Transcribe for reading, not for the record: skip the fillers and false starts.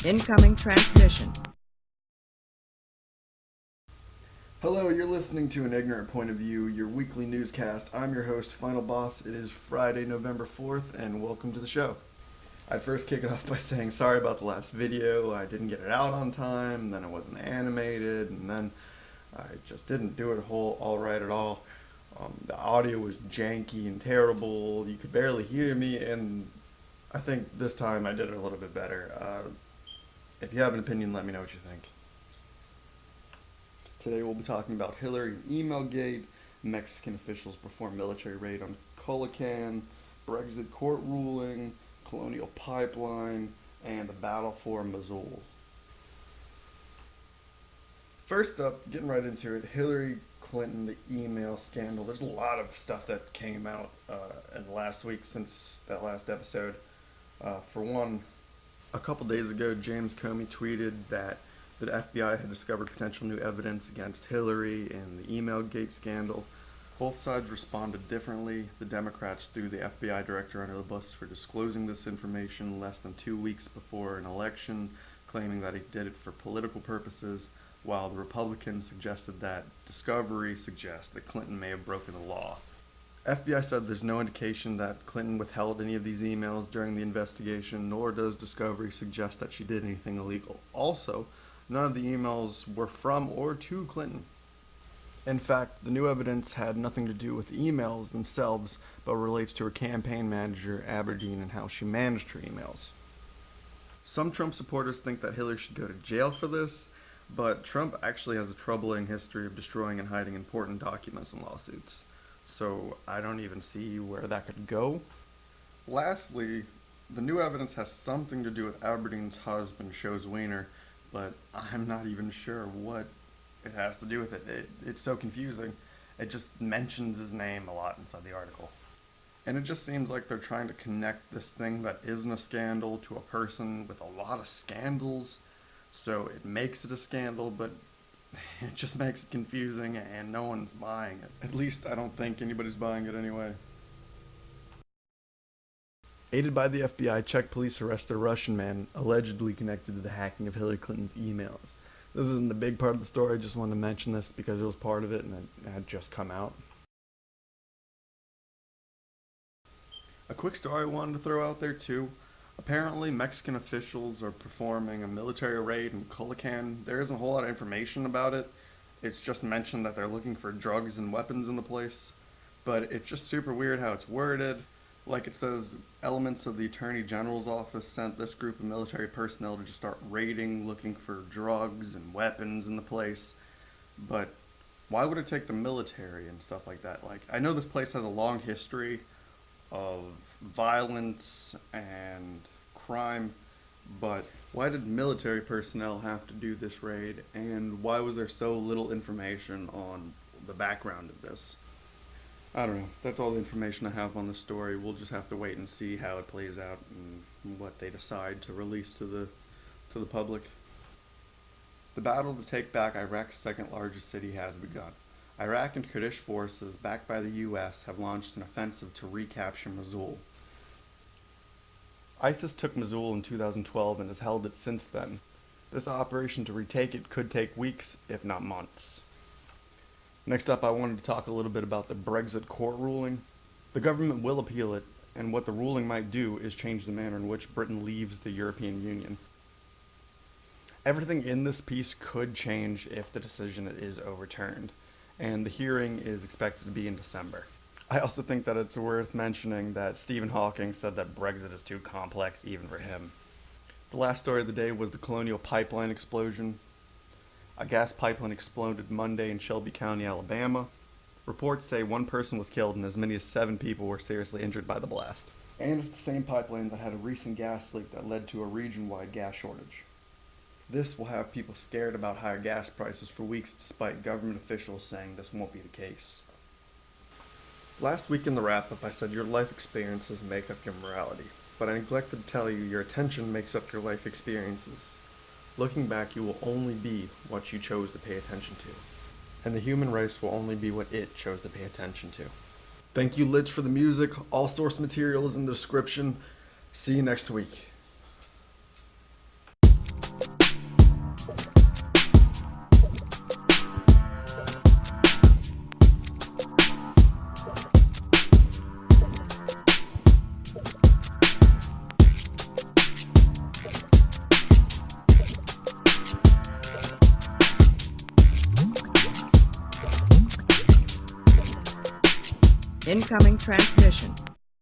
Incoming transmission. Hello, you're listening to An Ignorant Point of View, your weekly newscast. I'm your host, Final Boss. It is Friday, November 4th, and welcome to the show. I'd first kick it off by saying sorry about the last video. I didn't get it out on time, and then it wasn't animated, and then I just didn't do it all right at all. The audio was janky and terrible. You could barely hear me, and I think this time I did it a little bit better. If you have an opinion, let me know what you think. Today we'll be talking about Hillary and Emailgate, Mexican officials perform military raid on Culiacan, Brexit court ruling, Colonial pipeline, and the battle for Mosul. First up, getting right into it, Hillary Clinton, the email scandal. There's a lot of stuff that came out in the last week since that last episode. For one, a couple days ago, James Comey tweeted that the FBI had discovered potential new evidence against Hillary in the Emailgate scandal. Both sides responded differently. The Democrats threw the FBI director under the bus for disclosing this information less than 2 weeks before an election, claiming that he did it for political purposes, while the Republicans suggested that discovery suggests that Clinton may have broken the law. FBI said there's no indication that Clinton withheld any of these emails during the investigation, nor does discovery suggest that she did anything illegal. Also, none of the emails were from or to Clinton. In fact, the new evidence had nothing to do with the emails themselves, but relates to her campaign manager, Abedine, and how she managed her emails. Some Trump supporters think that Hillary should go to jail for this, but Trump actually has a troubling history of destroying and hiding important documents in lawsuits. So I don't even see where that could go. Lastly, the new evidence has something to do with Abedine's husband, Shows Weiner, but I'm not even sure what it has to do with it. It's so confusing. It just mentions his name a lot inside the article. And it just seems like they're trying to connect this thing that isn't a scandal to a person with a lot of scandals. So it makes it a scandal, but it just makes it confusing and no one's buying it. At least I don't think anybody's buying it anyway. Aided by the FBI, Czech police arrested a Russian man allegedly connected to the hacking of Hillary Clinton's emails. This isn't the big part of the story, I just wanted to mention this because it was part of it and it had just come out. A quick story I wanted to throw out there too. Apparently, Mexican officials are performing a military raid in Culiacan. There isn't a whole lot of information about it. It's just mentioned that they're looking for drugs and weapons in the place. But it's just super weird how it's worded. Like it says, elements of the Attorney General's office sent this group of military personnel to just start raiding, looking for drugs and weapons in the place. But why would it take the military and stuff like that? Like, I know this place has a long history of violence and crime, but why did military personnel have to do this raid, and why was there so little information on the background of this? I don't know. That's all the information I have on the story. We'll just have to wait and see how it plays out and what they decide to release to the public. The battle to take back Iraq's second largest city has begun. Iraq and Kurdish forces, backed by the U.S., have launched an offensive to recapture Mosul. ISIS took Mosul in 2012 and has held it since then. This operation to retake it could take weeks, if not months. Next up, I wanted to talk a little bit about the Brexit court ruling. The government will appeal it, and what the ruling might do is change the manner in which Britain leaves the European Union. Everything in this piece could change if the decision is overturned, and the hearing is expected to be in December. I also think that it's worth mentioning that Stephen Hawking said that Brexit is too complex even for him. The last story of the day was the Colonial pipeline explosion. A gas pipeline exploded Monday in Shelby County, Alabama. Reports say one person was killed and as many as 7 people were seriously injured by the blast. And it's the same pipeline that had a recent gas leak that led to a region-wide gas shortage. This will have people scared about higher gas prices for weeks despite government officials saying this won't be the case. Last week in the wrap-up I said your life experiences make up your morality, but I neglected to tell you your attention makes up your life experiences. Looking back, you will only be what you chose to pay attention to, and the human race will only be what it chose to pay attention to. Thank you, Lich, for the music. All source material is in the description. See you next week. incoming transmission.